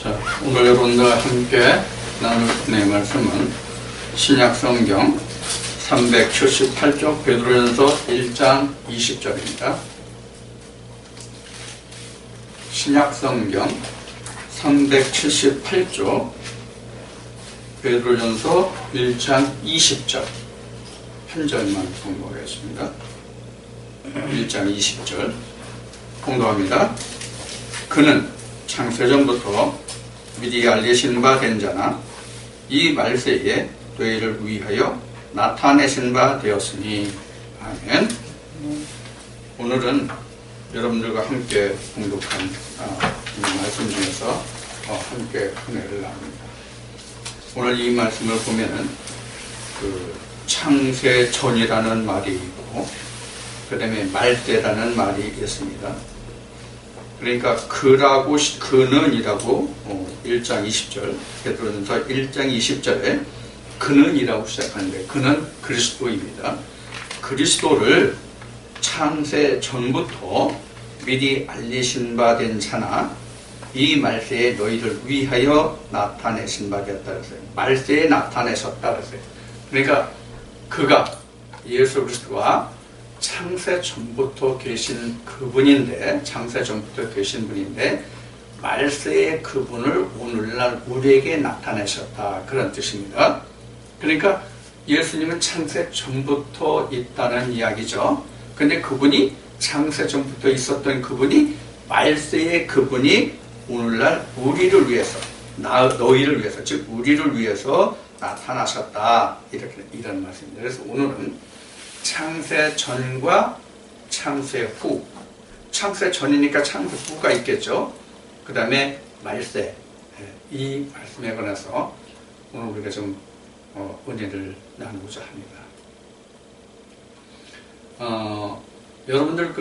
자, 오늘 여러분과 함께 나눌 내 말씀은 신약성경 378쪽 베드로전서 1장 20절입니다. 신약성경 378쪽 베드로전서 1장 20절 한 절만 공부하겠습니다. 1장 20절 공부합니다. 그는 창세전부터 미리 알리신 바 된 자나 이 말세에 너희를 위하여 나타내신 바 되었으니. 아멘. 오늘은 여러분들과 함께 공독한 이 말씀 중에서 함께 은혜를 나눕니다. 오늘 이 말씀을 보면은 창세전이라는 말이 있고 그 다음에 말세라는 말이 있습니다. 그러니까 그는이라고 1장 20절 베드로전서 1장 20절에 그는이라고 시작하는데 그는 그리스도입니다. 그리스도를 창세 전부터 미리 알리신 바 된 자나 이 말세에 너희를 위하여 나타내신 바 되었다 그랬어요. 말세에 나타내셨다 그랬어요. 그러니까 그가 예수 그리스도와 창세 전부터 계신 그분인데, 창세 전부터 계신 분인데 말세의 그분을 오늘날 우리에게 나타내셨다, 그런 뜻입니다. 그러니까 예수님은 창세 전부터 있다는 이야기죠. 근데 그분이 창세 전부터 있었던 그분이 말세의 그분이 오늘날 우리를 위해서, 너희를 위해서, 즉 우리를 위해서 나타나셨다, 이런 말씀입니다. 그래서 오늘은 창세 전과 창세 후, 창세 전이니까 창세 후가 있겠죠. 그 다음에 말세, 이 말씀에 관해서 오늘 우리가 좀 은혜를 나누고자 합니다. 여러분들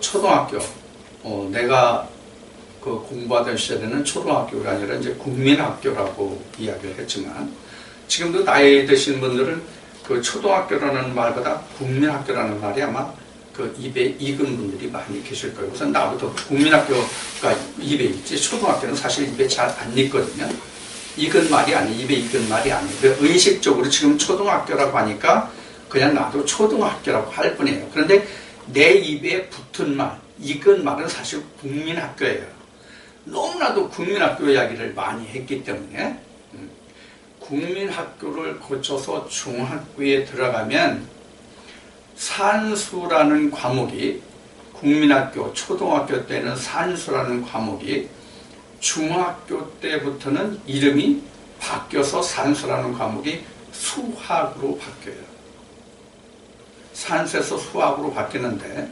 초등학교, 내가 공부하던 시절에는 초등학교가 아니라 이제 국민학교라고 이야기를 했지만, 지금도 나이 드신 분들은 초등학교라는 말보다 국민학교라는 말이 아마 입에 익은 분들이 많이 계실 거예요. 우선 나부터 국민학교가 입에 있지, 초등학교는 사실 입에 잘 안 익거든요. 익은 말이 아니에요. 입에 익은 말이 아니에요. 의식적으로 지금 초등학교라고 하니까 그냥 나도 초등학교라고 할 뿐이에요. 그런데 내 입에 붙은 말, 익은 말은 사실 국민학교예요. 너무나도 국민학교 이야기를 많이 했기 때문에 국민학교를 거쳐서 중학교에 들어가면 산수라는 과목이, 국민학교 초등학교 때는 산수라는 과목이 중학교 때부터는 이름이 바뀌어서 산수라는 과목이 수학으로 바뀌어요. 산수에서 수학으로 바뀌는데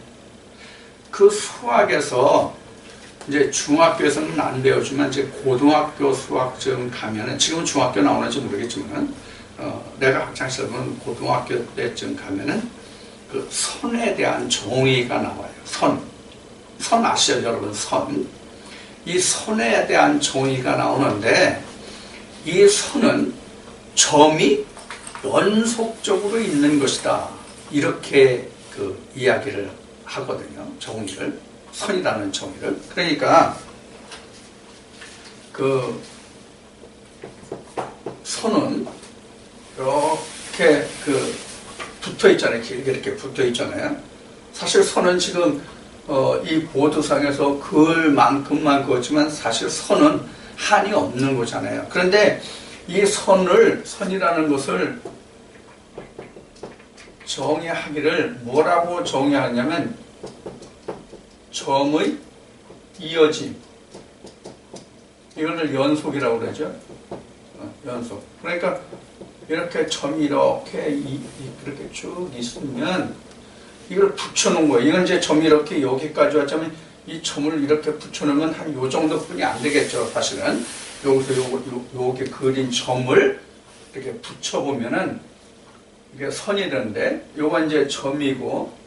그 수학에서 이제 중학교에서는 안 배워주면 이제 고등학교 수학점 가면은, 지금 중학교 나오는지 모르겠지만 내가 학창시절은 고등학교 때쯤 가면은 그 선에 대한 정의가 나와요. 선 아시죠 여러분? 이 선에 대한 정의가 나오는데, 이 선은 점이 연속적으로 있는 것이다, 이렇게 이야기를 하거든요. 정의를, 선이라는 정의를. 그러니까 선은 이렇게 붙어 있잖아요. 길게 이렇게 붙어 있잖아요. 사실 선은 지금 이 보드상에서 그을 만큼만 그었지만 사실 선은 한이 없는 거잖아요. 그런데 이 선이라는 것을 정의하기를 뭐라고 정의하냐면 점의 이어짐, 이거를 연속이라고 그러죠. 연속. 그러니까 이렇게 점이 이렇게 쭉 있으면 이걸 붙여놓은 거예요. 이건 이제 점이 이렇게 여기까지 왔자면 이 점을 이렇게 붙여놓으면 한 요 정도뿐이 안 되겠죠. 사실은 여기서 요게 그린 점을 이렇게 붙여보면은 이게 선이 되는데, 요건 이제 점이고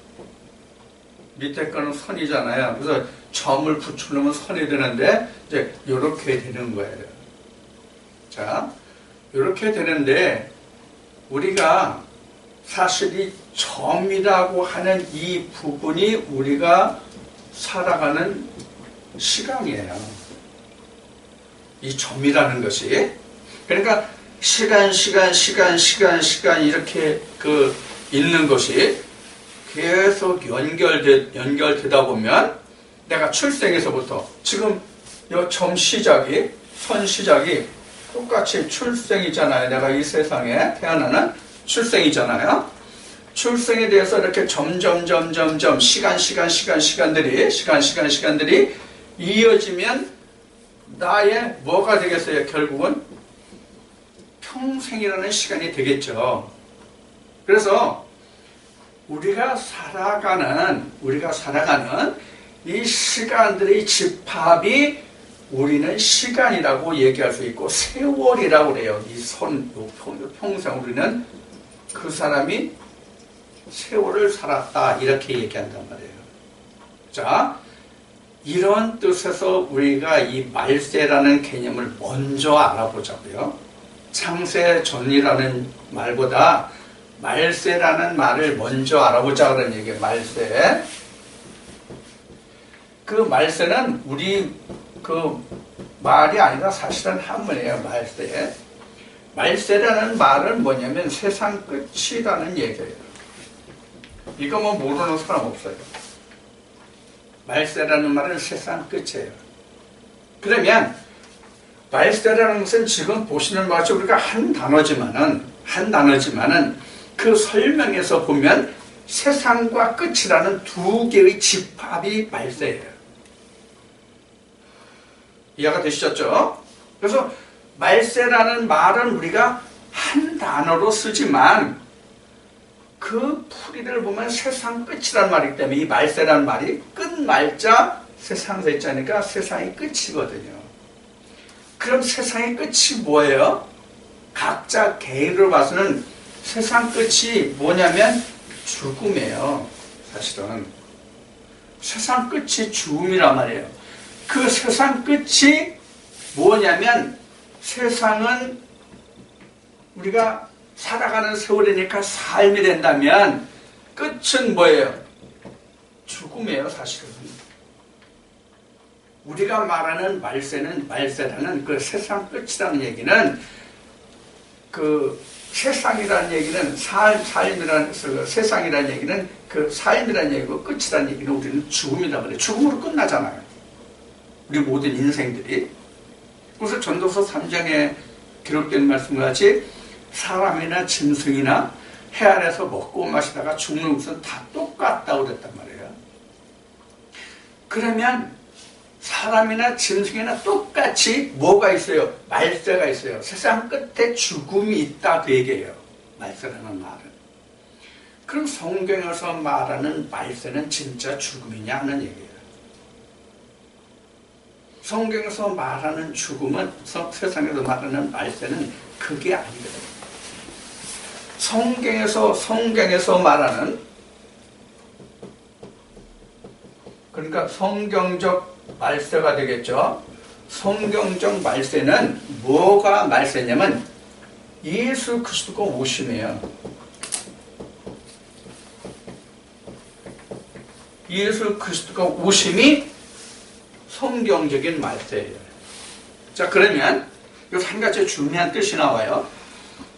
밑에 거는 선이잖아요. 그래서 점을 붙여놓으면 선이 되는데 이제 이렇게 되는 거예요. 자, 이렇게 되는데 우리가 사실 이 점이라고 하는 이 부분이 우리가 살아가는 시간이에요. 이 점이라는 것이. 그러니까 시간 이렇게 있는 것이 계속 연결되다 보면 내가 출생에서부터 지금 이 점 시작이 선 시작이 똑같이 출생이잖아요. 내가 이 세상에 태어나는 출생이잖아요. 출생에 대해서 이렇게 점점 시간들이 이어지면 나의 뭐가 되겠어요? 결국은 평생이라는 시간이 되겠죠. 그래서 우리가 살아가는 이 시간들의 집합이 우리는 시간이라고 얘기할 수 있고 세월이라고 그래요. 평생 우리는 그 사람이 세월을 살았다 이렇게 얘기한단 말이에요. 자, 이런 뜻에서 우리가 이 말세라는 개념을 먼저 알아보자고요. 창세 전이라는 말보다 말세라는 말을 먼저 알아보자 그런 얘기예요. 말세. 그 말세는 우리 말이 아니라 사실은 한문이에요. 말세. 말세라는 말은 뭐냐면 세상 끝이라는 얘기예요. 이거 뭐 모르는 사람 없어요. 말세라는 말은 세상 끝이에요. 그러면 말세라는 것은 지금 보시는 바같이 우리가 한 단어지만은 그 설명에서 보면 세상과 끝이라는 두 개의 집합이 말세예요. 이해가 되시죠? 그래서 말세라는 말은 우리가 한 단어로 쓰지만 그 풀이를 보면 세상 끝이라는 말이기 때문에 이 말세라는 말이 끝말자 세상 세자니까 세상이 끝이거든요. 그럼 세상의 끝이 뭐예요? 각자 개인으로 봐서는 세상 끝이 뭐냐면 죽음이에요. 사실은 세상 끝이 죽음이란 말이에요. 그 세상 끝이 뭐냐면 세상은 우리가 살아가는 세월이니까 삶이 된다면 끝은 뭐예요? 죽음이에요. 사실은 우리가 말하는 말세라는 그 세상 끝이라는 얘기는 그 세상이라는 얘기는 삶이라는 세상이라는 얘기는 그 삶이라는 얘기고 끝이라는 얘기는 우리는 죽음이라고 그래요. 죽음으로 끝나잖아요. 우리 모든 인생들이. 그래서 전도서 3장에 기록된 말씀과 같이 사람이나 짐승이나 해 아래서 먹고 마시다가 죽는 것은 다 똑같다고 그랬단 말이에요. 그러면 사람이나 짐승이나 똑같이 뭐가 있어요? 말세가 있어요. 세상 끝에 죽음이 있다 그 얘기예요. 말세라는 말은. 그럼 성경에서 말하는 말세는 진짜 죽음이냐 하는 얘기예요. 성경에서 말하는 죽음은 세상에서 말하는 말세는 그게 아니거든요. 성경에서 말하는 그러니까 성경적 말세가 되겠죠. 성경적 말세는 뭐가 말세냐면 예수 그리스도가 오심이에요. 예수 그리스도가 오심이 성경적인 말세예요. 자, 그러면 여기서 한 가지 중요한 뜻이 나와요.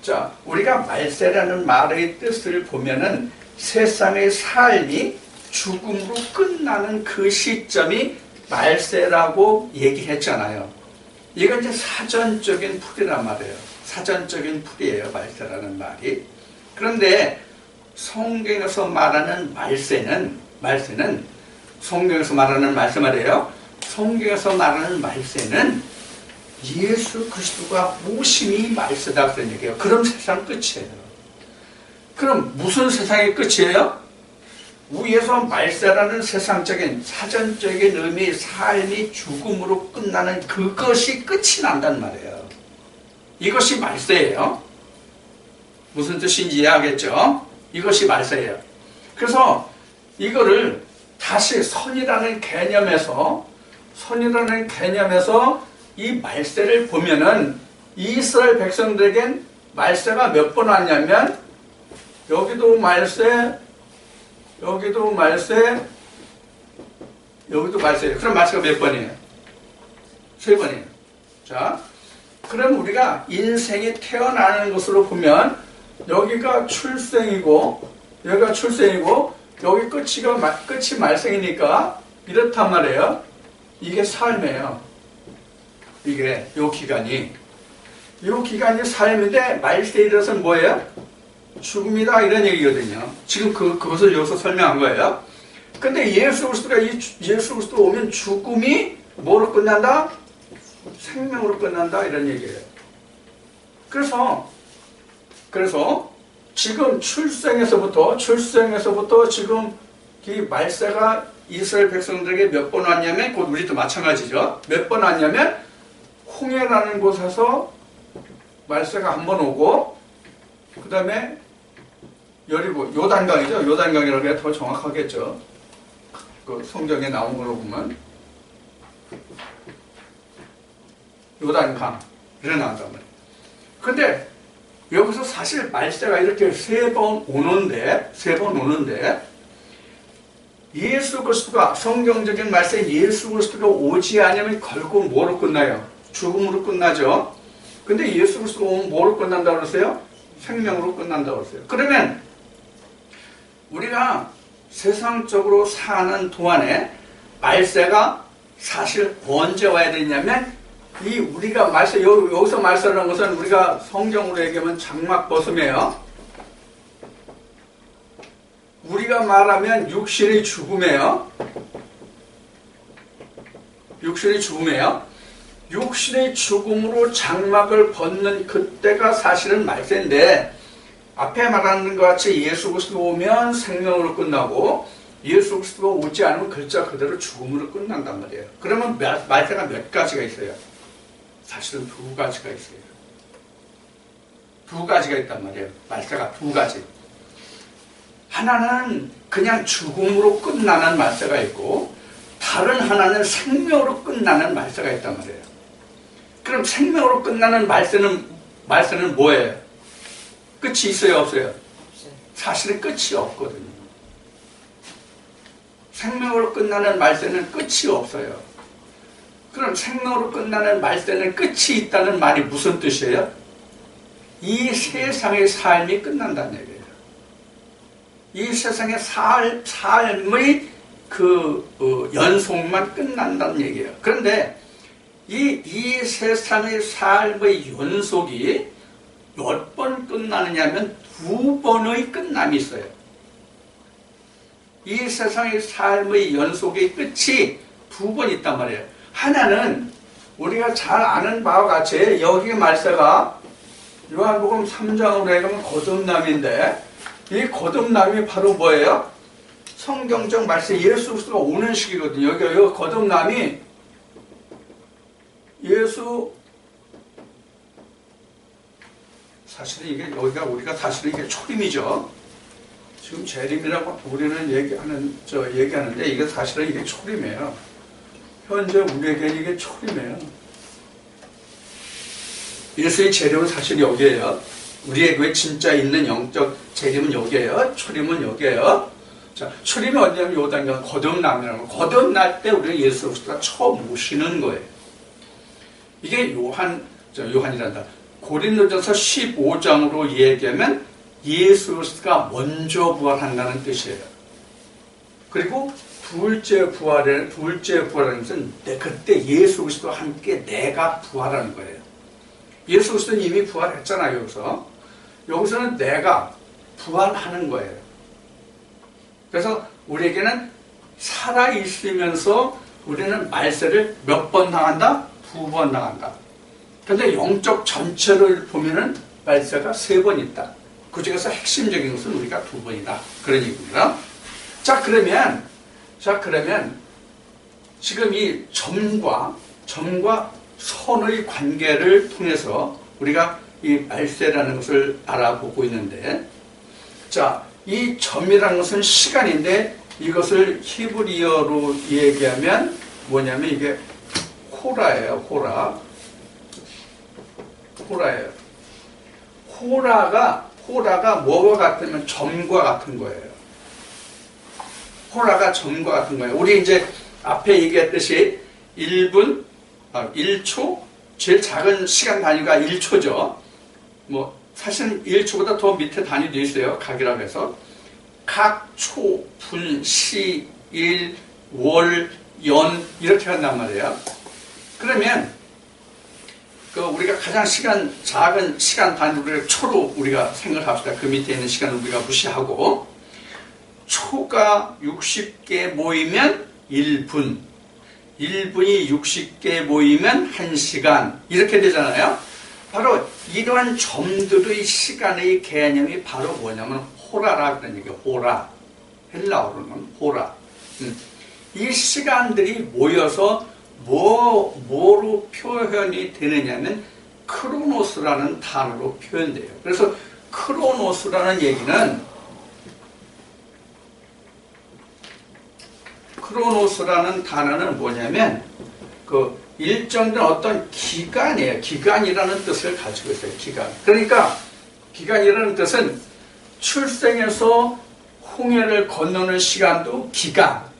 자, 우리가 말세라는 말의 뜻을 보면은 세상의 삶이 죽음으로 끝나는 그 시점이 말세라고 얘기했잖아요. 이건 이제 사전적인 풀이란 말이에요. 사전적인 풀이에요. 말세라는 말이. 그런데 성경에서 말하는 말세는 성경에서 말하는 말이에요. 성경에서 말하는 말세는 예수 그리스도가 오심이 말세다 그런 얘기예요. 그럼 세상 끝이에요. 그럼 무슨 세상이 끝이에요? 위에서 말세라는 세상적인 사전적인 의미 삶이 죽음으로 끝나는 그것이 끝이 난단 말이에요. 이것이 말세예요. 무슨 뜻인지 이해하겠죠? 이것이 말세예요. 그래서 이거를 다시 선이라는 개념에서 이 말세를 보면은 이스라엘 백성들에겐 말세가 몇 번 왔냐면 여기도 말세, 여기도 말세, 여기도 말세예요. 그럼 말세가 몇 번이에요? 3번이에요. 자, 그럼 우리가 인생이 태어나는 것으로 보면 여기가 출생이고 여기가 출생이고 여기 끝이 말생이니까 이렇단 말이에요. 이게 삶이에요. 이게 요 기간이 삶인데 말세에 이르러서는 뭐예요? 죽음이다 이런 얘기거든요. 지금 그것을 여기서 설명한 거예요. 근데 예수 그리스도가 오면 죽음이 뭐로 끝난다? 생명으로 끝난다 이런 얘기예요. 그래서 지금 출생에서부터 지금 이 말세가 이스라엘 백성들에게 몇 번 왔냐면 곧 우리도 마찬가지죠. 몇 번 왔냐면 홍해라는 곳에서 말세가 한 번 오고 그 다음에 여리고 요단강이죠. 요단강이라고 해야 더 정확하겠죠. 그 성경에 나온 걸로 보면 요단강 일어난단 말이에요. 근데 여기서 사실 말세가 이렇게 세 번 오는데 예수 그리스도가 성경적인 말세 예수 그리스도가 오지 않으면 결국 뭐로 끝나요? 죽음으로 끝나죠. 근데 예수 그리스도가 오면 뭐로 끝난다고 그러세요? 생명으로 끝난다고 그러세요. 그러면 우리가 세상적으로 사는 동안에 말세가 사실 언제 와야 되냐면 이 우리가 말세 여기서 말세라는 것은 우리가 성경으로 얘기하면 장막벗음이에요. 우리가 말하면 육신의 죽음이에요. 육신의 죽음으로 장막을 벗는 그때가 사실은 말세인데 앞에 말하는 것 같이 예수 그리스도가 오면 생명으로 끝나고 예수 그리스도가 오지 않으면 글자 그대로 죽음으로 끝난단 말이에요. 그러면 말세가 몇 가지가 있어요? 사실은 두 가지가 있어요. 두 가지가 있단 말이에요. 말세가 두 가지. 하나는 그냥 죽음으로 끝나는 말세가 있고 다른 하나는 생명으로 끝나는 말세가 있단 말이에요. 그럼 생명으로 끝나는 말세는 뭐예요? 끝이 있어요, 없어요? 사실은 끝이 없거든요. 생명으로 끝나는 말세는 끝이 없어요. 그럼 생명으로 끝나는 말세는 끝이 있다는 말이 무슨 뜻이에요? 이 세상의 삶이 끝난다는 얘기예요. 이 세상의 삶의 연속만 끝난다는 얘기예요. 그런데 이 세상의 삶의 연속이 몇 번 끝나느냐면 두 번의 끝남이 있어요. 이 세상의 삶의 연속의 끝이 두 번 있단 말이에요. 하나는 우리가 잘 아는 바와 같이 여기 말세가 요한복음 3장으로 해가면 거듭남인데 이 거듭남이 바로 뭐예요? 성경적 말세 예수 그리스도가 오는 시기거든요. 여기 거듭남이 사실은 이게 우리가 사실은 이게 초림이죠. 지금 재림이라고 우리는 얘기하는데 이게 사실은 이게 초림이에요. 현재 우리에게는 이게 초림이에요. 예수의 재림은 사실 여기에요. 우리에게 진짜 있는 영적 재림은 여기에요. 초림은 여기에요. 자, 초림이 어디냐면 요단강 거듭남이라고. 거듭날 때 우리가 예수 그리스도가 처음 오시는 거예요. 이게 요한이란다. 고린도전서 15장으로 얘기하면 예수 그리스도가 먼저 부활한다는 뜻이에요. 그리고 둘째 부활하는 것은 그때 예수 그리스도와 함께 내가 부활하는 거예요. 예수 그리스도는 이미 부활했잖아요. 여기서는 내가 부활하는 거예요. 그래서 우리에게는 살아있으면서 우리는 말세를 몇 번 당한다? 두 번 당한다. 그런데 영적 전체를 보면은 말세가 세 번 있다. 그 중에서 핵심적인 것은 우리가 두 번이다. 그런 얘기입니다. 자, 그러면 지금 이 점과 선의 관계를 통해서 우리가 이 말세라는 것을 알아보고 있는데, 자, 이 점이라는 것은 시간인데 이것을 히브리어로 얘기하면 뭐냐면 이게 호라예요. 호라가 뭐와 같으면 점과 같은 거예요. 호라가 점과 같은 거예요. 우리 이제 앞에 얘기했듯이 1분, 1초, 제일 작은 시간 단위가 1초죠. 뭐 사실은 1초보다 더 밑에 단위도 있어요. 각이라고 해서 각, 초, 분, 시, 일, 월, 연 이렇게 한단 말이에요. 그러면 우리가 가장 작은 시간 단위를 초로 우리가 생각을 합시다. 그 밑에 있는 시간을 우리가 무시하고 초가 60개 모이면 1분, 1분이 60개 모이면 1시간 이렇게 되잖아요. 바로 이러한 점들의 시간의 개념이 바로 뭐냐면 호라라 그런 얘기예요. 호라. 헬라어로는 호라. 이 시간들이 모여서 뭐로 표현이 되느냐면 크로노스라는 단어로 표현돼요. 그래서 크로노스라는 얘기는 크로노스라는 단어는 뭐냐면 일정된 어떤 기간이에요. 기간이라는 뜻을 가지고 있어요. 기간. 그러니까 기간이라는 뜻은 출생에서 홍해를 건너는 시간도 기간.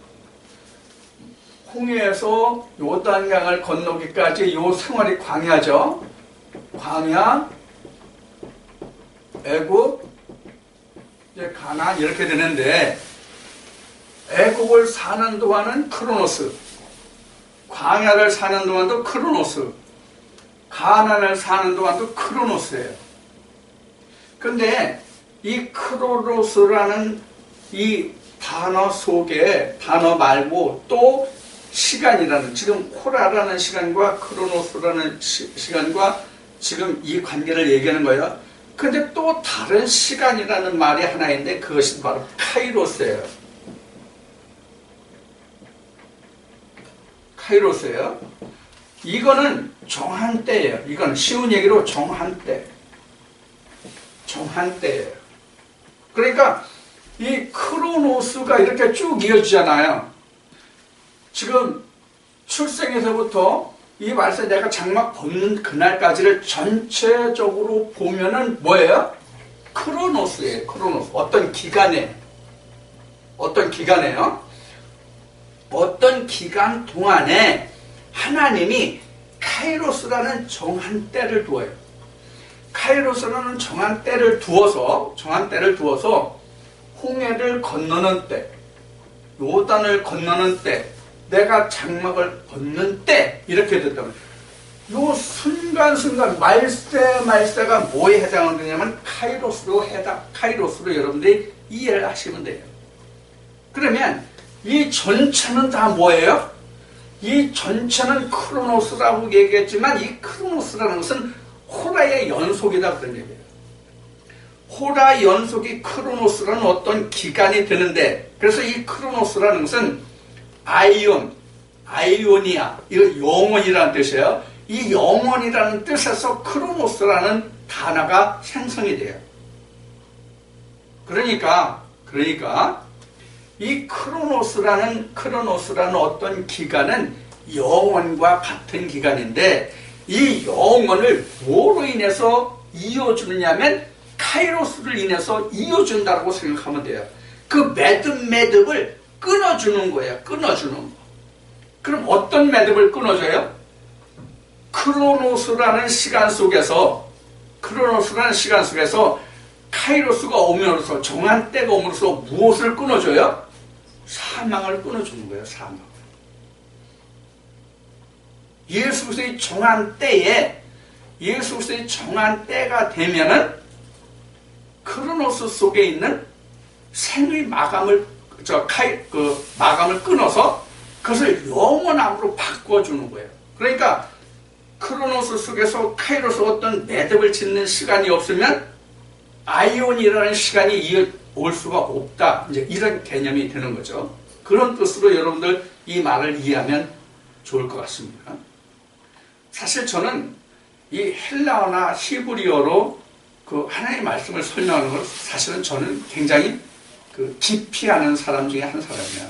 홍해에서 요단강을 건너기까지 요 생활이 광야죠. 광야, 애굽, 이제 가나안 이렇게 되는데 애굽을 사는 동안은 크로노스, 광야를 사는 동안도 크로노스, 가나안을 사는 동안도 크로노스예요. 근데 이 크로노스라는 이 단어 속에 단어 말고 또 시간이라는 지금 호라라는 시간과 크로노스라는 시간과 지금 이 관계를 얘기하는 거예요. 근데 또 다른 시간이라는 말이 하나 있는데 그것이 바로 카이로스예요. 카이로스예요. 이거는 정한 때예요. 이건 쉬운 얘기로 정한 때. 정한 때예요. 그러니까 이 크로노스가 이렇게 쭉 이어지잖아요. 지금 출생에서부터 이 말세 내가 장막 벗는 그날까지를 전체적으로 보면은 뭐예요? 크로노스예요. 크로노스. 어떤 기간에 어떤 기간에요? 어떤 기간 동안에 하나님이 카이로스라는 정한 때를 두어요. 카이로스라는 정한 때를 두어서 홍해를 건너는 때, 요단을 건너는 때, 내가 장막을 벗는 때 이렇게 됐다면 요 순간순간 말세가 뭐에 해당을 되냐면 카이로스로 여러분들이 이해를 하시면 돼요. 그러면 이 전체는 다 뭐예요? 이 전체는 크로노스라고 얘기했지만 이 크로노스라는 것은 호라의 연속이다 그런 얘기예요. 호라 연속이 크로노스라는 어떤 기간이 되는데 그래서 이 크로노스라는 것은 아이오니아 이거 영원이라는 뜻이에요. 이 영원이라는 뜻에서 크로노스라는 단어가 생성이 돼요. 그러니까 이 크로노스라는 어떤 기간은 영원과 같은 기간인데 이 영원을 뭐로 인해서 이어주느냐면 카이로스를 인해서 이어준다고 생각하면 돼요. 그 매듭을 끊어주는 거예요. 끊어주는 거. 그럼 어떤 매듭을 끊어줘요? 크로노스라는 시간 속에서 카이로스가 오면서 정한 때가 오면서 무엇을 끊어줘요? 사망을 끊어주는 거예요. 사망. 예수 그리스도의 정한 때가 되면은 크로노스 속에 있는 생의 마감을 끊어서 그것을 영원함으로 바꿔주는 거예요. 그러니까 크로노스 속에서 카이로스 어떤 매듭을 짓는 시간이 없으면 아이온이라는 시간이 올 수가 없다. 이제 이런 개념이 되는 거죠. 그런 뜻으로 여러분들 이 말을 이해하면 좋을 것 같습니다. 사실 저는 이 헬라어나 히브리어로 그 하나님의 말씀을 설명하는 걸 사실은 저는 굉장히 깊이 하는 사람 중에 한 사람이야.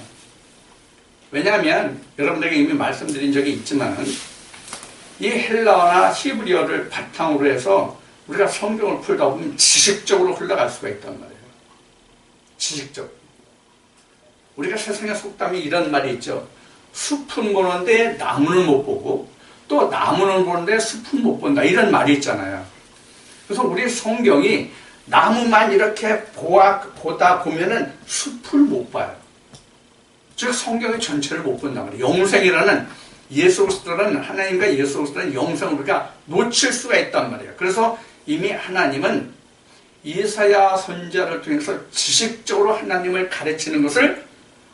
왜냐하면 여러분들에게 이미 말씀드린 적이 있지만 이 헬라어나 히브리어를 바탕으로 해서 우리가 성경을 풀다 보면 지식적으로 흘러갈 수가 있단 말이에요. 지식적. 우리가 세상의 속담이 이런 말이 있죠. 숲은 보는데 나무는 못 보고 또 또 나무는 보는데 숲은 못 본다. 이런 말이 있잖아요. 그래서 우리 성경이 나무만 이렇게 보다 보면은 숲을 못 봐요. 즉 성경의 전체를 못 본단 말이에요. 영생이라는 예수 그리스도라는 하나님과 예수 그리스도라는 영생을 우리가 놓칠 수가 있단 말이에요. 그래서 이미 하나님은 이사야 선지자를 통해서 지식적으로 하나님을 가르치는 것을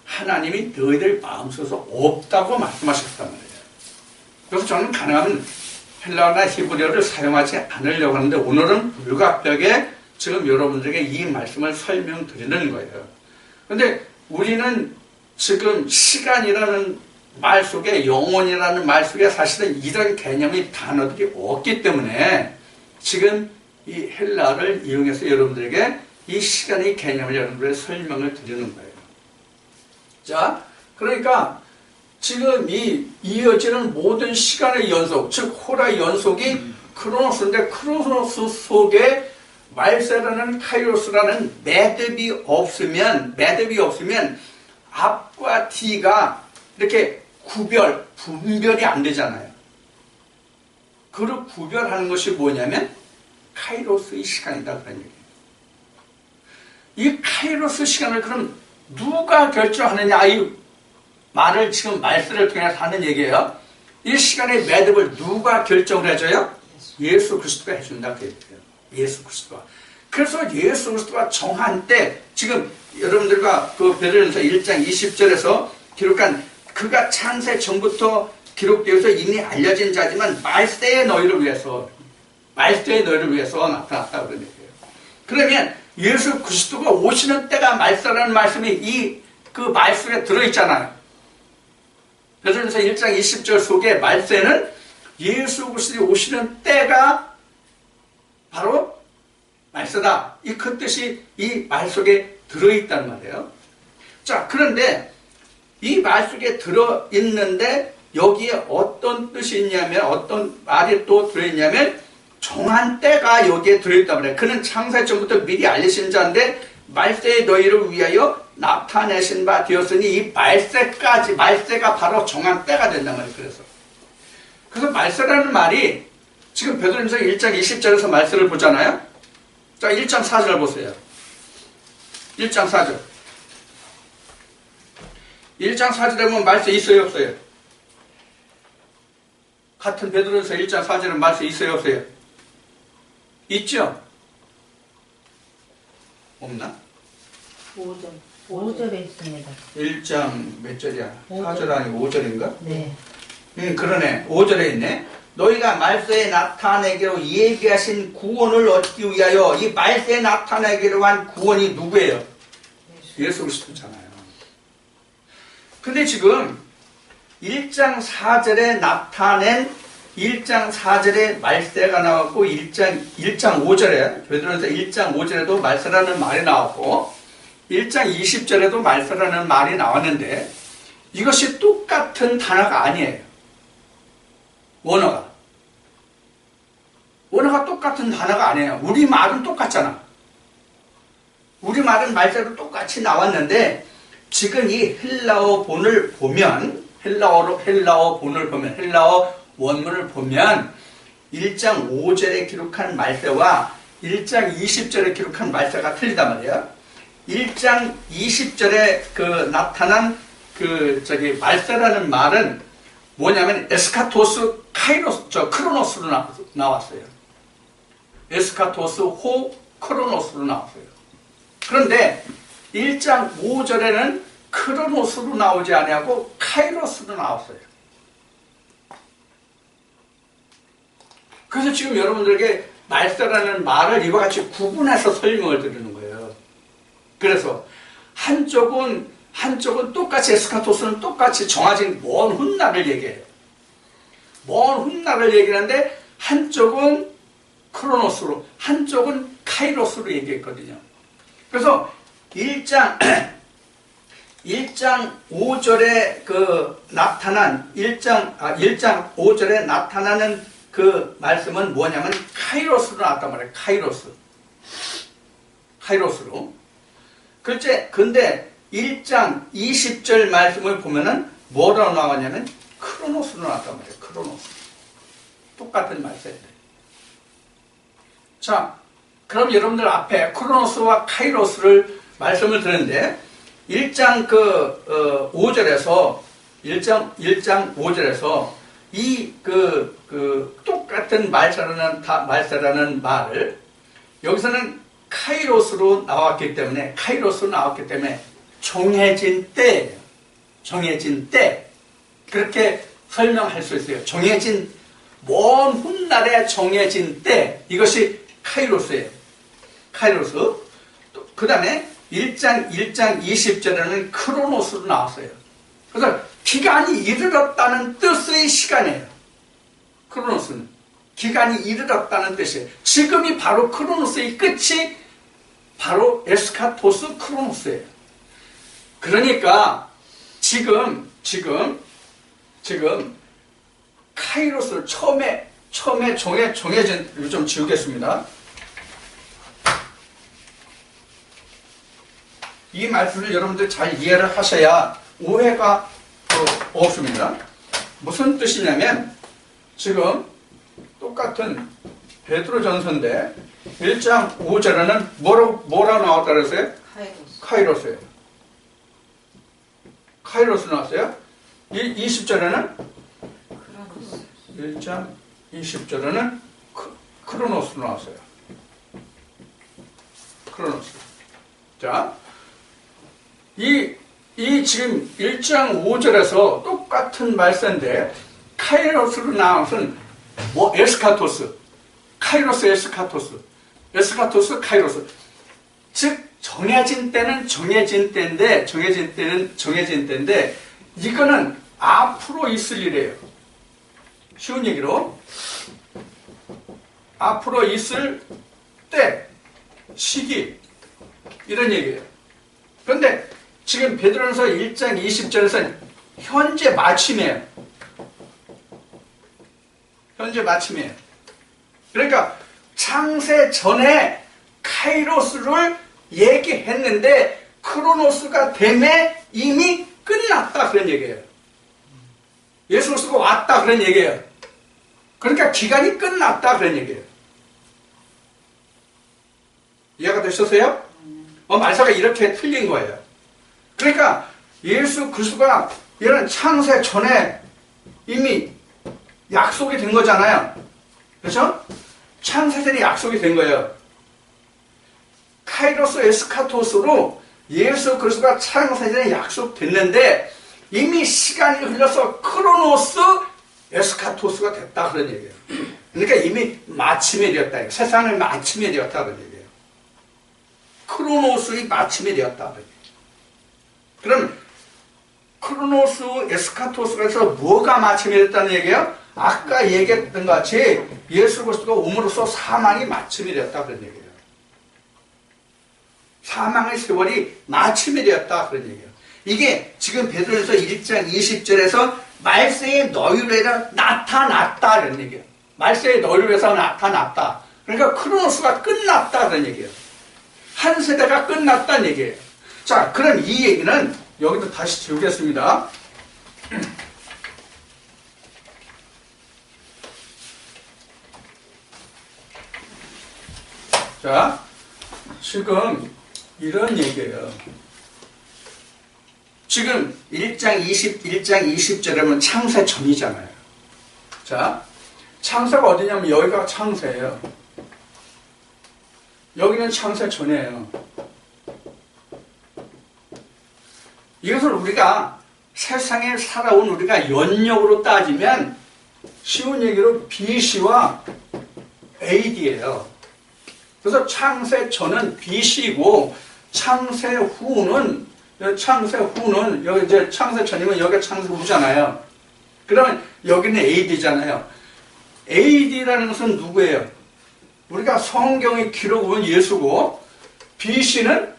하나님이 너희들 마음속에서 없다고 말씀하셨단 말이에요. 그래서 저는 가능하면 헬라어나 히브리어를 사용하지 않으려고 하는데 오늘은 불가피하게 지금 여러분들에게 이 말씀을 설명드리는 거예요. 그런데 우리는 지금 시간이라는 말 속에 영혼이라는 말 속에 사실은 이런 개념의 단어들이 없기 때문에 지금 이 헬라어를 이용해서 여러분들에게 이 시간의 개념을 여러분들에게 설명을 드리는 거예요. 자, 그러니까 지금 이 이어지는 모든 시간의 연속, 즉 호라의 연속이 크로노스인데 크로노스 속에 말세라는 카이로스라는 매듭이 없으면 앞과 뒤가 이렇게 분별이 안 되잖아요. 그걸 구별하는 것이 뭐냐면 카이로스의 시간이다 그런 얘기예요. 이 카이로스 시간을 그럼 누가 결정하느냐 이 말을 지금 말씀을 통해서 하는 얘기예요. 이 시간의 매듭을 누가 결정을 해줘요? 예수 그리스도가 해준다 그 얘기예요. 예수 그리스도가. 그래서 예수 그리스도가 정한 때 지금 여러분들과 그 베드로전서 1장 20절에서 기록한 그가 창세 전부터 기록되어서 이미 알려진 자지만 말세의 너희를 위해서 나타났다 그런 얘기예요. 그러면 예수 그리스도가 오시는 때가 말세라는 말씀이 그 말씀에 들어있잖아요. 베드로전서 1장 20절 속에 말세는 예수 그리스도가 오시는 때가 바로 말세다. 그 뜻이 이 말 속에 들어있단 말이에요. 자, 그런데 이 말 속에 들어있는데 여기에 어떤 뜻이 있냐면 어떤 말이 또 들어있냐면 정한 때가 여기에 들어있단 말이에요. 그는 창세 전부터 미리 알리신 자인데 말세의 너희를 위하여 나타내신 바 되었으니 이 말세가 바로 정한 때가 된단 말이에요. 그래서 말세라는 말이 지금 베드로전서 1장 20절에서 말세를 보잖아요. 자, 1장 4절 보세요. 1장 4절. 1장 4절에 보면 말세 있어요, 없어요? 같은 베드로전서 1장 4절은 말세 있어요, 없어요? 있죠? 없나? 5절에 있습니다. 1장 몇 절이야? 4절 아니고 5절인가? 네. 그러네. 5절에 있네. 너희가 말세에 나타내기로 예비하신 구원을 얻기 위하여 이 말세에 나타내기로 한 구원이 누구예요? 예수 그리스도잖아요. 근데 지금 1장 4절에 나타낸 1장 4절에 말세가 나왔고 1장 5절에 베드로전서 1장 5절에도 말세라는 말이 나왔고 1장 20절에도 말세라는 말이 나왔는데 이것이 똑같은 단어가 아니에요. 원어가 똑같은 단어가 아니에요. 우리 말은 똑같잖아. 우리 말은 말세로 똑같이 나왔는데 지금 이 헬라어 본을 보면 헬라어 원문을 보면 1장 5절에 기록한 말세와 1장 20절에 기록한 말세가 틀리단 말이에요. 1장 20절에 나타난 말세라는 말은 뭐냐면 에스카토스 크로노스로 나왔어요. 에스카토스 호 크로노스로 나왔어요. 그런데 1장 5절에는 크로노스로 나오지 아니하고 카이로스로 나왔어요. 그래서 지금 여러분들에게 말세라는 말을 이와 같이 구분해서 설명을 드리는 거예요. 그래서 한쪽은 똑같이 에스카토스는 똑같이 정해진 먼 훗날을 얘기해요. 먼 훗날을 얘기하는데 한쪽은 크로노스로 한쪽은 카이로스로 얘기했거든요. 그래서 1장 5절에 나타난 1장 5절에 나타나는 그 말씀은 뭐냐면 카이로스로 나왔단 말이에요. 카이로스로. 근데 1장 20절 말씀을 보면은 뭐라고 나왔냐면 크로노스로 나왔단 말이에요. 똑같은 말세대. 자, 그럼 여러분들 앞에 크로노스와 카이로스를 말씀을 드렸는데 1장 5절에서 1장 5절에서 이 똑같은 말세라는 말을 여기서는 카이로스로 나왔기 때문에 정해진 때예요. 정해진 때. 그렇게 설명할 수 있어요. 정해진, 먼 훗날에 정해진 때. 이것이 카이로스예요. 카이로스. 그 다음에 1장 20절에는 크로노스로 나왔어요. 그래서 기간이 이르렀다는 뜻의 시간이에요. 크로노스는. 기간이 이르렀다는 뜻이에요. 지금이 바로 크로노스의 끝이 바로 에스카토스 크로노스예요. 그러니까 지금 카이로스를 처음에 정해진, 이거 좀 지우겠습니다. 이 말씀을 여러분들 잘 이해를 하셔야 오해가 없습니다. 무슨 뜻이냐면 지금 똑같은 베드로전서인데 1장 5절에는 뭐라고 나왔다 그랬어요? 카이로스예요. 카이로스 나왔어요. 20절에는 1장 20절에는 크로노스로 나왔어요. 크로노스. 자, 이 지금 1장 5절에서 똑같은 말씀인데 카이로스로 나온 것은 에스카토스. 카이로스 에스카토스 카이로스. 즉 정해진 때는 정해진 때인데 이거는 앞으로 있을 일이에요. 쉬운 얘기로 앞으로 있을 때, 시기 이런 얘기예요. 그런데 지금 베드로전서 1장 20절에서는 현재 마침이에요. 현재 마침이에요. 그러니까 창세 전에 카이로스를 얘기했는데 크로노스가 됨에 이미 끝났다 그런 얘기예요. 예수 그리스도가 왔다 그런 얘기예요. 그러니까 기간이 끝났다 그런 얘기예요. 이해가 되셨어요? 말사가 이렇게 틀린 거예요. 그러니까 예수 그리스도가 이런 창세 전에 이미 약속이 된 거잖아요. 그렇죠? 창세 전에 약속이 된 거예요. 카이로스 에스카토스로 예수 그리스도가 창세 전에 약속됐는데 이미 시간이 흘러서 크로노스 에스카토스가 됐다 그런 얘기예요. 그러니까 이미 마침이 되었다. 세상의 마침이 되었다 그런 얘기예요. 크로노스의 마침이 되었다 그런 얘기예요. 그럼 크로노스 에스카토스가 해서 뭐가 마침이 됐다는 얘기예요? 아까 얘기했던 것 같이 예수 그리스도가 옴으로써 사망이 마침이 되었다 그런 얘기예요. 사망의 세월이 마침이 되었다 그런 얘기예요. 이게 지금 베드로전서 1장 20절에서 말세의 너희로 나타났다 이런 얘기예요. 말세의 너희로 해서 나타났다. 그러니까 크로노스가 끝났다 그런 얘기예요. 한 세대가 끝났다는 얘기예요. 자, 그럼 이 얘기는 여기도 다시 지우겠습니다. 자, 지금 이런 얘기예요. 지금 1장 20절이면 창세 전이잖아요. 자, 창세가 어디냐면 여기가 창세예요. 여기는 창세 전이에요. 이것을 우리가 세상에 살아온 우리가 연역으로 따지면 쉬운 얘기로 BC와 AD예요. 그래서 창세 전은 BC고 창세 후는 여기 이제 창세 전이면 여기가 창세 후잖아요. 그러면 여기는 AD잖아요. AD라는 것은 누구예요? 우리가 성경의 기록은 예수고 BC는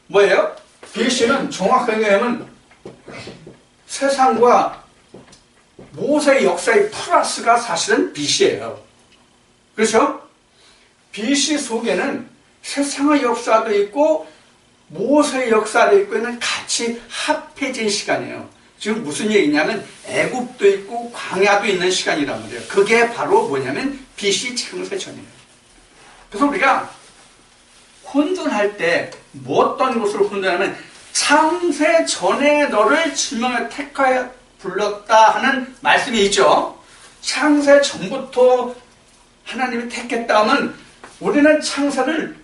뭐예요? BC는 정확하게 하면 세상과 모세의 역사의 플러스가 사실은 BC예요. 그렇죠? BC 속에는 세상의 역사도 있고 모세의 역사도 있고 있는 같이 합해진 시간이에요. 지금 무슨 얘기냐면 애굽도 있고 광야도 있는 시간이란 말이에요. 그게 바로 뭐냐면 BC 창세 전이에요. 그래서 우리가 혼돈할 때 뭐 어떤 것으로 혼돈하면 창세 전에 너를 지명하여 택하여 불렀다 하는 말씀이 있죠. 창세 전부터 하나님이 택했다 하면 우리는 창세를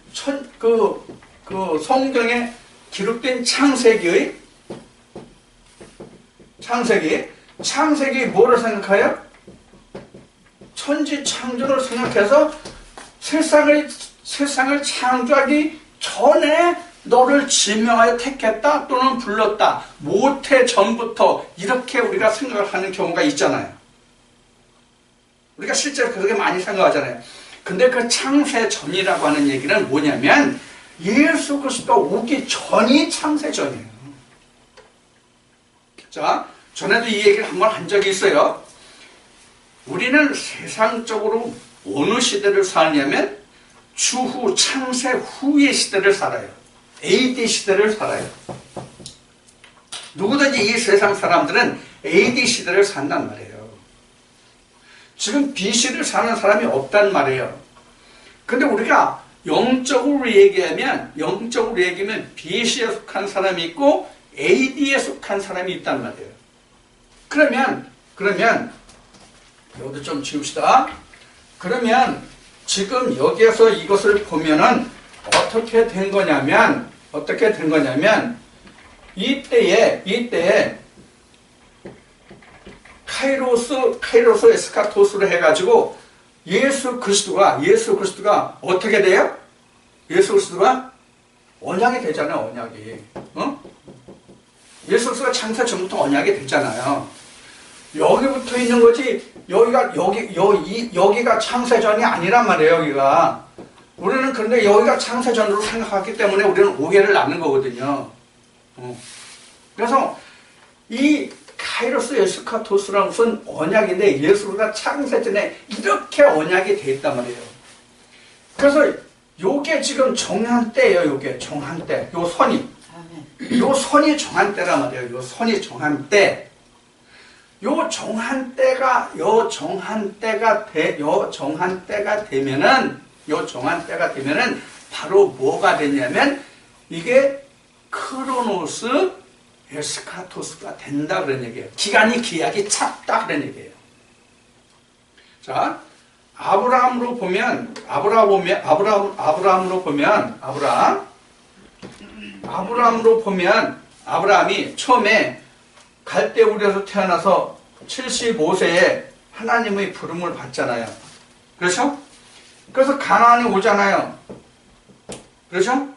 성경에 기록된 창세기 뭐를 생각해요? 천지 창조를 생각해서 세상을 창조하기 전에 너를 지명하여 택했다 또는 불렀다, 모태 전부터, 이렇게 우리가 생각을 하는 경우가 있잖아요. 우리가 실제로 그렇게 많이 생각하잖아요. 근데 그 창세 전이라고 하는 얘기는 뭐냐면 예수 그리스도가 오기 전이 창세 전이에요. 자, 전에도 이 얘기를 한번 한 적이 있어요. 우리는 세상적으로 어느 시대를 사냐면 추후 창세 후의 시대를 살아요. AD 시대를 살아요. 누구든지 이 세상 사람들은 AD 시대를 산단 말이에요. 지금 BC를 사는 사람이 없단 말이에요. 근데 우리가 영적으로 얘기하면 BC에 속한 사람이 있고 AD에 속한 사람이 있단 말이에요. 그러면 여기도 좀 지웁시다. 그러면 지금 여기에서 이것을 보면은 어떻게 된 거냐면 이때에 카이로스 에스카토스로 해가지고 예수 그리스도가 어떻게 돼요? 예수 그리스도가 언약이 되잖아요. 언약이. 예수 그리스도가 창세 전부터 언약이 됐잖아요. 여기 붙어 있는 거지 여기가 창세 전이 아니란 말이에요. 여기가. 우리는 그런데 여기가 창세 전으로 생각하기 때문에 우리는 오해를 낳는 거거든요. 그래서 이 카이로스 에스카토스라는 것은 언약인데 예수가 창세 전에 이렇게 언약이 돼 있단 말이에요. 그래서 요게 지금 정한 때예요. 요게 정한 때. 요 선이 정한 때란 말이에요. 요 선이 정한 때. 요 정한 때가 되면은 바로 뭐가 되냐면 이게 크로노스 에스카토스가 된다 그런 얘기예요. 기약이 찼다 그런 얘기예요. 자, 아브라함으로 보면 아브라함이 처음에 갈대우리에서 태어나서 75세에 하나님의 부름을 받잖아요. 그렇죠? 그래서 가나안에 오잖아요. 그렇죠?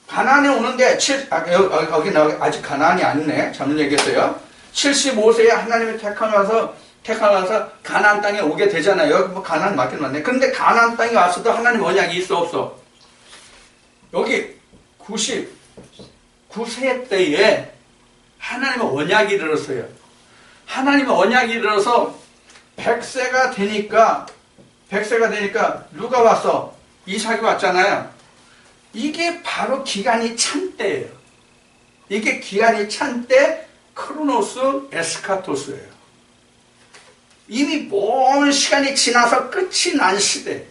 가나안에 오는데 여기 아직 가나안이 아니네. 잘못 얘기했어요. 75세에 하나님이 택하면서 가나안 땅에 오게 되잖아요. 여기 뭐 가나안 맞긴 맞네. 그런데 가나안 땅에 왔어도 하나님 언약이 있어 없어? 여기 99세 때에 하나님의 언약이 이르렀어요. 하나님의 언약이 이르러서 100세가 되니까 누가 왔어? 이삭이 왔잖아요. 이게 바로 기간이 찬 때예요. 이게 기간이 찬 때 크로노스 에스카토스예요. 이미 먼 시간이 지나서 끝이 난 시대.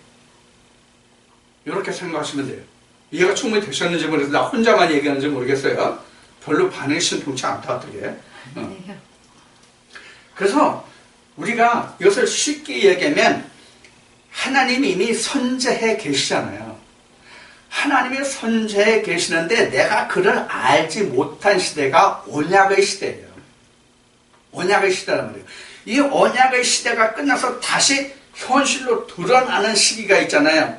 이렇게 생각하시면 돼요. 이해가 충분히 되셨는지 모르겠어요. 나 혼자만 얘기하는지 모르겠어요. 별로 반응이 신통치 않다 어떻게. 그래서 우리가 이것을 쉽게 얘기하면 하나님이 이미 선재해 계시잖아요. 하나님이 선재해 계시는데 내가 그를 알지 못한 시대가 언약의 시대예요. 언약의 시대란 말이에요. 이 언약의 시대가 끝나서 다시 현실로 드러나는 시기가 있잖아요.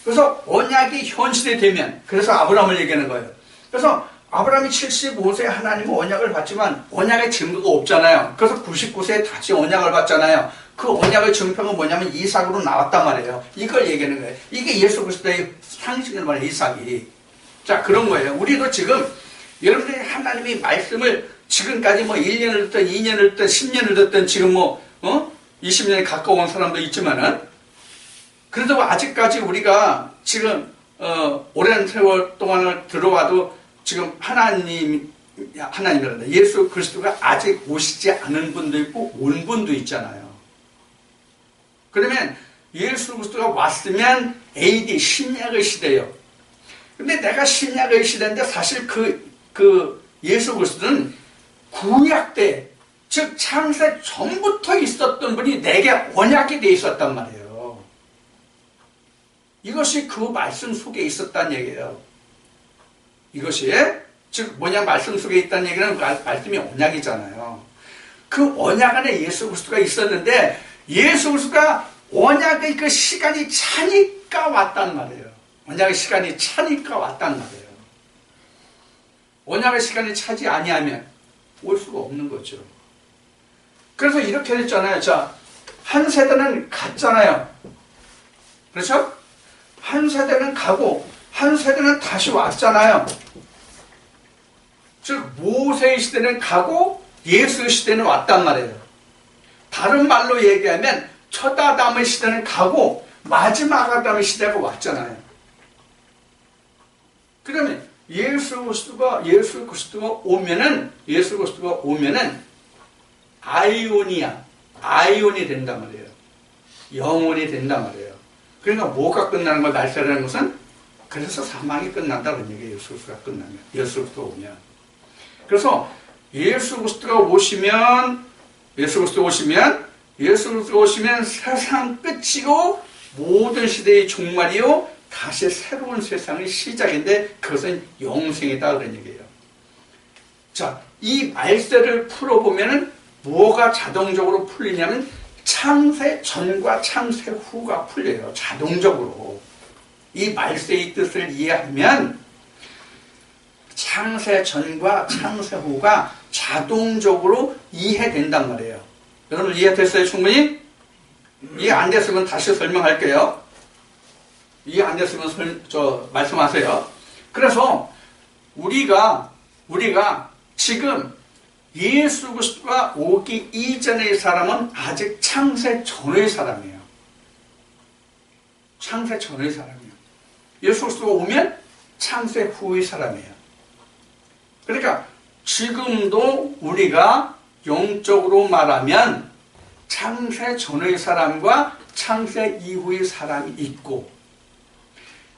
그래서 언약이 현실이 되면, 그래서 아브라함을 얘기하는 거예요. 그래서 아브라함이 75세에 하나님은 언약을 받지만 언약의 증거가 없잖아요. 그래서 99세에 다시 언약을 받잖아요. 그 언약의 증표가 뭐냐면 이삭으로 나왔단 말이에요. 이걸 얘기하는 거예요. 이게 예수 그리스도의 상징이란 말이에요. 이삭이. 자, 그런 거예요. 우리도 지금 여러분들이 하나님의 말씀을 지금까지 뭐 1년을 듣든 2년을 듣든 10년을 듣든 지금 20년에 가까운 사람도 있지만은 그래도 아직까지 우리가 지금 오랜 세월 동안을 들어와도 지금 하나님 하나님이란다. 예수 그리스도가 아직 오시지 않은 분도 있고 온 분도 있잖아요. 그러면 예수 그리스도가 왔으면 AD 신약의 시대예요. 근데 내가 신약의 시대인데 사실 그 예수 그리스도는 구약 때, 즉 창세 전부터 있었던 분이 내게 언약이 돼 있었단 말이에요. 이것이 그 말씀 속에 있었다는 얘기예요. 이것이 즉 뭐냐, 말씀 속에 있다는 얘기는 말씀이 언약이잖아요. 그 언약 안에 예수 그리스도가 있었는데 예수 그리스도가 언약의 그 시간이 차니까 왔단 말이에요. 언약의 시간이 차니까 왔단 말이에요. 언약의 시간이 차지 아니하면 올 수가 없는 거죠. 그래서 이렇게 됐잖아요. 자, 한 세대는 갔잖아요. 그렇죠? 한 세대는 가고 한 세대는 다시 왔잖아요. 즉 모세의 시대는 가고 예수의 시대는 왔단 말이에요. 다른 말로 얘기하면 첫 아담의 시대는 가고 마지막 아담의 시대가 왔잖아요. 그러면 예수 그리스도가 오면은 아이온이 된단 말이에요. 영원이 된단 말이에요. 그러니까 뭐가 끝나는 거, 날세라는 것은 그래서 사망이 끝난다는 얘기예요. 예수 그리스도가 끝나면, 예수 그리스도가 오면. 그래서 예수 그리스도가 오시면 세상 끝이고 모든 시대의 종말이요 다시 새로운 세상의 시작인데 그것은 영생이다 그런 얘기예요. 자, 이 말세를 풀어보면은 뭐가 자동적으로 풀리냐면 창세 전과 창세 후가 풀려요. 자동적으로. 이 말세의 뜻을 이해하면 창세 전과 창세 후가 자동적으로 이해된단 말이에요. 여러분 이해됐어요? 충분히? 이해 안 됐으면 다시 설명할게요. 이해 안 됐으면 말씀하세요. 그래서 우리가 지금 예수 그리스도가 오기 이전의 사람은 아직 창세 전의 사람이에요. 창세 전의 사람이에요. 예수 그리스도가 오면 창세 후의 사람이에요. 그러니까 지금도 우리가 영적으로 말하면 창세 전의 사람과 창세 이후의 사람이 있고,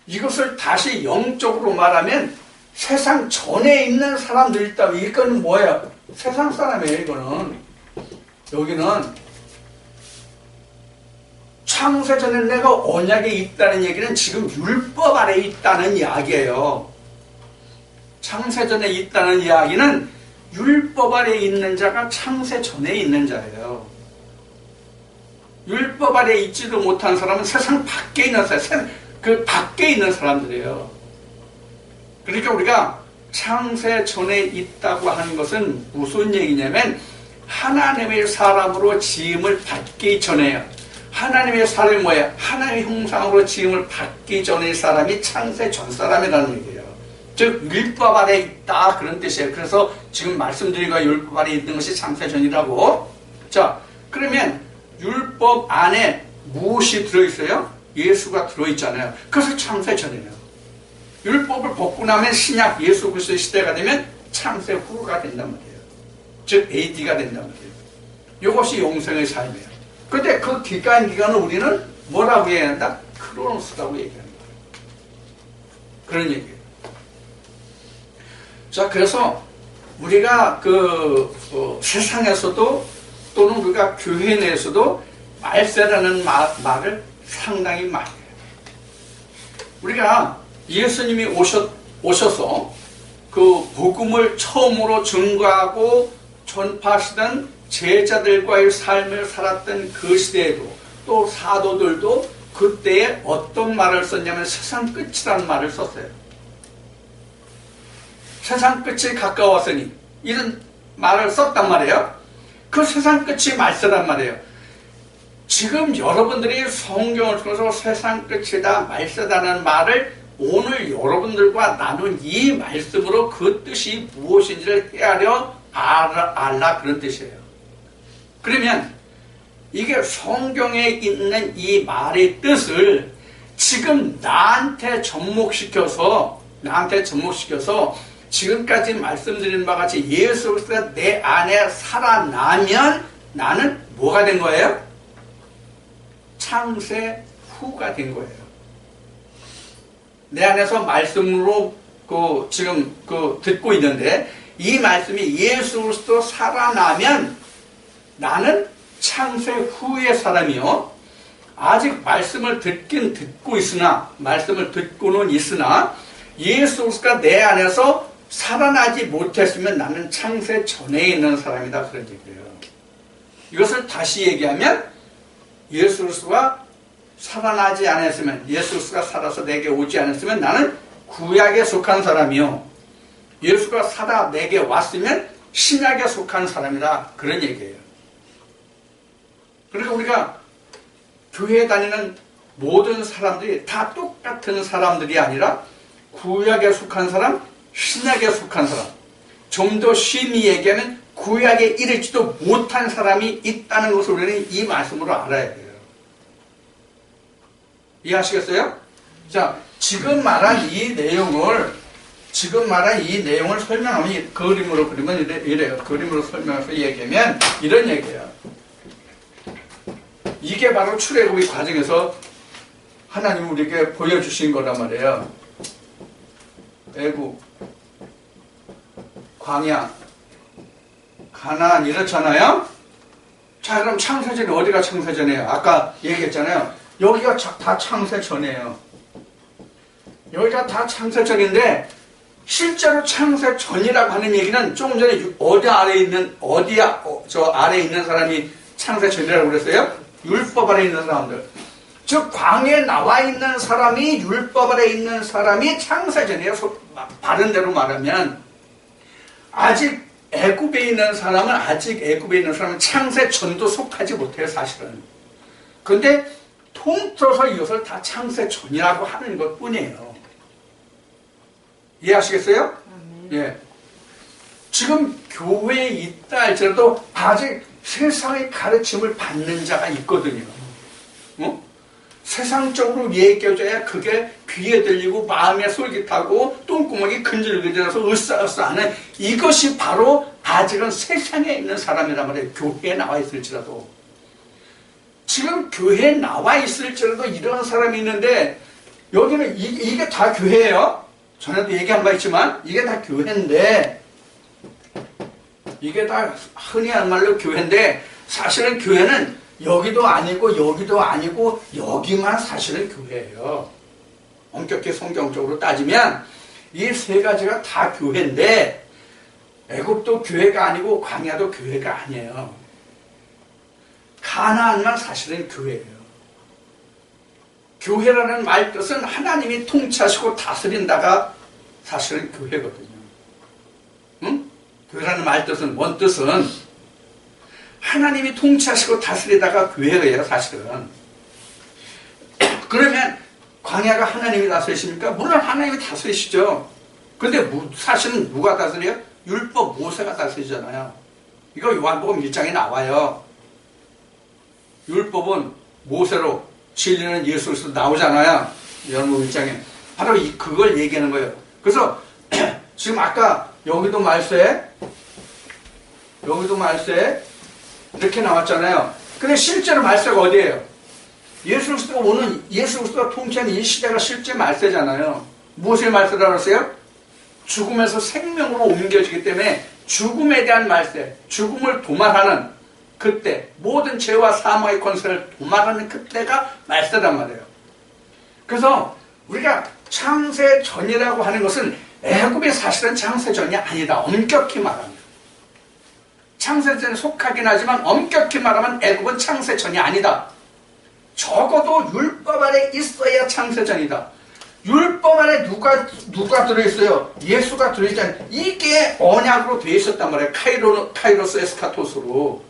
이것을 다시 영적으로 말하면 세상 전에 있는 사람들 있다. 이거는 뭐예요? 세상 사람이에요. 이거는 여기는 창세 전에 내가 언약에 있다는 얘기는 지금 율법 아래 있다는 이야기예요. 창세 전에 있다는 이야기는 율법 아래 있는 자가 창세 전에 있는 자예요. 율법 아래 있지도 못한 사람은 세상 밖에 있는 사람, 그 밖에 있는 사람들이에요. 그러니까 우리가 창세 전에 있다고 하는 것은 무슨 얘기냐면 하나님의 사람으로 지음을 받기 전에요. 하나님의 사람이 뭐예요? 하나님의 형상으로 지음을 받기 전의 사람이 창세 전 사람이라는 얘기예요. 즉 율법 아래 있다 그런 뜻이에요. 그래서 지금 말씀드린 거 율법 아래 있는 것이 창세 전이라고. 자, 그러면 율법 안에 무엇이 들어있어요? 예수가 들어있잖아요. 그래서 창세 전이에요. 율법을 벗고 나면 신약 예수 그리스도의 시대가 되면 창세 후가 된단 말이에요. 즉 AD가 된단 말이에요. 이것이 영생의 삶이에요. 그런데 그 기간을 우리는 뭐라고 해야 한다? 크로노스라고 얘기하는 거예요. 그런 얘기예요. 자, 그래서 우리가 세상에서도 또는 우리가 교회 내에서도 말세라는 말을 상당히 많이 해요. 우리가 예수님이 오셔서 그 복음을 처음으로 증거하고 전파하시던 제자들과의 삶을 살았던 그 시대에도 또 사도들도 그때에 어떤 말을 썼냐면 세상 끝이라는 말을 썼어요. 세상 끝이 가까웠으니 이런 말을 썼단 말이에요. 그 세상 끝이 말세란 말이에요. 지금 여러분들이 성경을 통해서 세상 끝이다, 말세다는 말을 오늘 여러분들과 나눈 이 말씀으로 그 뜻이 무엇인지를 헤아려 알라 그런 뜻이에요. 그러면 이게 성경에 있는 이 말의 뜻을 지금 나한테 접목시켜서 지금까지 말씀드린 바와 같이 예수 그리스도가 내 안에 살아나면 나는 뭐가 된 거예요? 창세 후가 된 거예요. 내 안에서 말씀으로 지금 듣고 있는데 이 말씀이 예수 그리스도 살아나면 나는 창세 후의 사람이요. 아직 말씀을 듣긴 듣고 있으나 말씀을 듣고는 있으나 예수 그리스도가 내 안에서 살아나지 못했으면 나는 창세 전에 있는 사람이다 그런 얘기예요. 이것을 다시 얘기하면 예수 그리스도가 살아나지 않았으면 예수 그리스도가 살아서 내게 오지 않았으면 나는 구약에 속한 사람이요. 예수가 살아 내게 왔으면 신약에 속한 사람이다 그런 얘기예요. 그러니까 우리가 교회에 다니는 모든 사람들이 다 똑같은 사람들이 아니라 구약에 속한 사람, 신약에 속한 사람, 좀 더 심히 얘기하면 구약에 이르지도 못한 사람이 있다는 것을 우리는 이 말씀으로 알아야 돼요. 이해하시겠어요? 자, 지금 말한 이 내용을 설명하면 그림으로 그리면 이래요. 그림으로 설명해서 얘기하면 이런 얘기예요. 이게 바로 출애굽의 과정에서 하나님이 우리에게 보여주신 거란 말이에요. 애굽, 광야, 가나안 이렇잖아요. 자, 그럼 창세전이 어디가 창세전이에요? 아까 얘기했잖아요. 여기가 다 창세전이에요. 여기가 다 창세전인데 실제로 창세전이라고 하는 얘기는 조금 전에 저 아래에 있는 사람이 창세전이라고 그랬어요? 율법 아래 있는 사람들. 즉 광야에 나와 있는 사람이 율법 아래 있는 사람이 창세전이에요. 바른 대로 말하면 아직 애굽에 있는 사람은 창세전도 속하지 못해요, 사실은. 근데 통틀어서 이것을 다 창세전이라고 하는 것 뿐이에요. 이해하시겠어요? 예. 지금 교회에 있다 할지라도 아직 세상의 가르침을 받는 자가 있거든요. 세상적으로 얘기해줘야 그게 귀에 들리고 마음에 솔깃하고 똥구멍이 근질근질해서 으쌰으쌰하는 이것이 바로 아직은 세상에 있는 사람이란 말이에요. 교회에 나와 있을지라도. 지금 교회에 나와 있을지라도 이런 사람이 있는데 여기는 이게 다 교회예요. 전에도 얘기한 바 있지만 이게 다 교회인데 이게 다 흔히 하는 말로 교회인데 사실은 교회는 여기도 아니고 여기도 아니고 여기만 사실은 교회예요. 엄격히 성경적으로 따지면 이 세 가지가 다 교회인데 애굽도 교회가 아니고 광야도 교회가 아니에요. 가나안만 사실은 교회예요. 교회라는 말 뜻은 하나님이 통치하시고 다스린다가 사실은 교회거든요. 응? 교회라는 말 뜻은 원 뜻은 하나님이 통치하시고 다스리다가 교회예요, 사실은. 그러면 광야가 하나님이 다스리십니까? 물론 하나님이 다스리시죠. 근데 사실은 누가 다스려요? 율법 모세가 다스리잖아요. 이거 요한복음 1장에 나와요. 율법은 모세로 진리는 예수 그리스도 나오잖아요. 요한복음 1장에. 바로 그걸 얘기하는 거예요. 그래서 지금 아까 여기도 말세 이렇게 나왔잖아요. 근데 실제로 말세가 어디예요? 예수 그리스도가 통치하는 이 시대가 실제 말세잖아요. 무엇의 말세라고 했어요? 죽음에서 생명으로 옮겨지기 때문에 죽음에 대한 말세, 죽음을 도말하는 그때, 모든 죄와 사망의 권세를 도말하는 그때가 말세란 말이에요. 그래서 우리가 창세전이라고 하는 것은 애굽이 사실은 창세전이 아니다. 엄격히 말합니다. 창세전에 속하긴 하지만 엄격히 말하면 애굽은 창세전이 아니다. 적어도 율법 아래 있어야 창세전이다. 율법 안에 누가 들어있어요? 예수가 들어있지 않아요. 이게 언약으로 되어 있었단 말이에요. 카이로스 에스카토스로.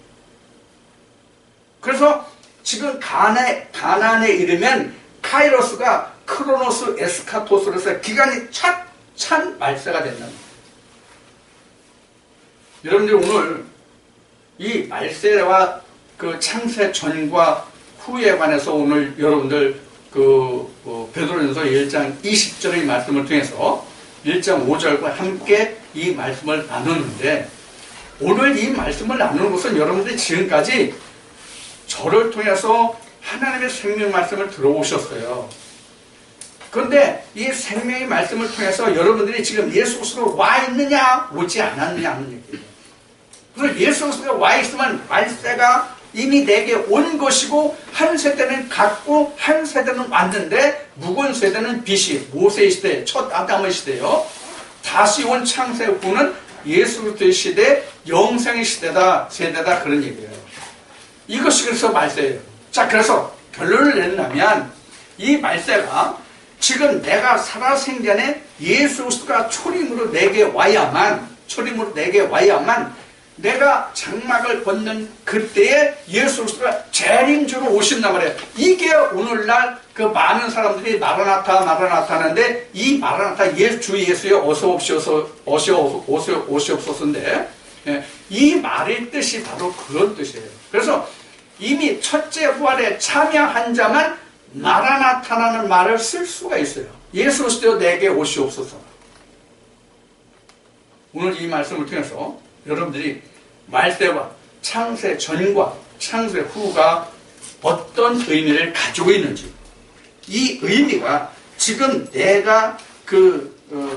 그래서 지금 가나안에 이르면 카이로스가 크로노스 에스카토스로서 기간이 찬 말세가 된다. 여러분들 오늘 이 말세와 그 창세 전과 후에 관해서 오늘 여러분들 베드로전서 1장 20절의 말씀을 통해서 1.5절과 함께 이 말씀을 나누는데, 오늘 이 말씀을 나누는 것은 여러분들이 지금까지 저를 통해서 하나님의 생명 말씀을 들어오셨어요. 그런데 이 생명의 말씀을 통해서 여러분들이 지금 예수 그리스도로 와 있느냐 오지 않았느냐 하는 얘기예요. 그래서 예수 그리스도가 와 있으면 말세가 이미 내게 온 것이고, 한 세대는 갔고 한 세대는 왔는데, 묵은 세대는 빛이 모세의 시대, 첫 아담의 시대요. 다시 온 창세 후는 예수 그리스도의 시대, 영생의 시대다, 세대다, 그런 얘기예요. 이것이 그래서 말세예요. 자, 그래서 결론을 내려면 이 말세가 지금 내가 살아생전에 예수 그리스도가 초림으로 내게 와야만, 내가 장막을 벗는 그때에 예수 그리스도가 재림주로 오신단 말이에요. 이게 오늘날 그 많은 사람들이 마라나타 하는데, 이 마라나타 주 예수의 어서 오시옵소서인데, 이 말의 뜻이 바로 그런 뜻이에요. 그래서 이미 첫째 부활에 참여한 자만 마라나타라는 말을 쓸 수가 있어요. 예수 그리스도 내게 오시옵소서. 오늘 이 말씀을 통해서 여러분들이 말세와 창세 전과 창세 후가 어떤 의미를 가지고 있는지, 이 의미가 지금 내가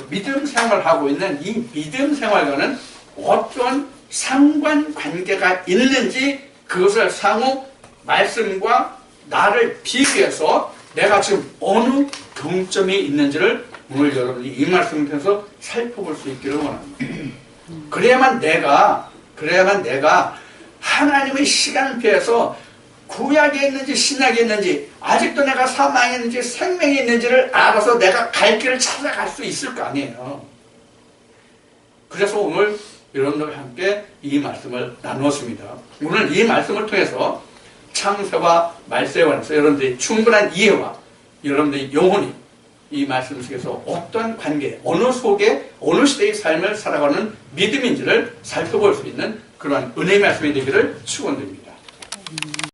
믿음 생활을 하고 있는 이 믿음 생활과는 어떤 상관관계가 있는지, 그것을 상호 말씀과 나를 비교해서 내가 지금 어느 경점이 있는지를 오늘 여러분이 이 말씀을 통해서 살펴볼 수 있기를 원합니다. 그래야만 내가 하나님의 시간표에서 구약에 있는지 신약에 있는지, 아직도 내가 사망에 있는지 생명에 있는지를 알아서 내가 갈 길을 찾아갈 수 있을 거 아니에요. 그래서 오늘 여러분들과 함께 이 말씀을 나누었습니다. 오늘 이 말씀을 통해서 창세와 말세에 관해서 여러분들이 충분한 이해와 여러분들이 영혼이 이 말씀 속에서 어떤 관계, 어느 속에 어느 시대의 삶을 살아가는 믿음인지를 살펴볼 수 있는 그러한 은혜의 말씀이 되기를 축원드립니다.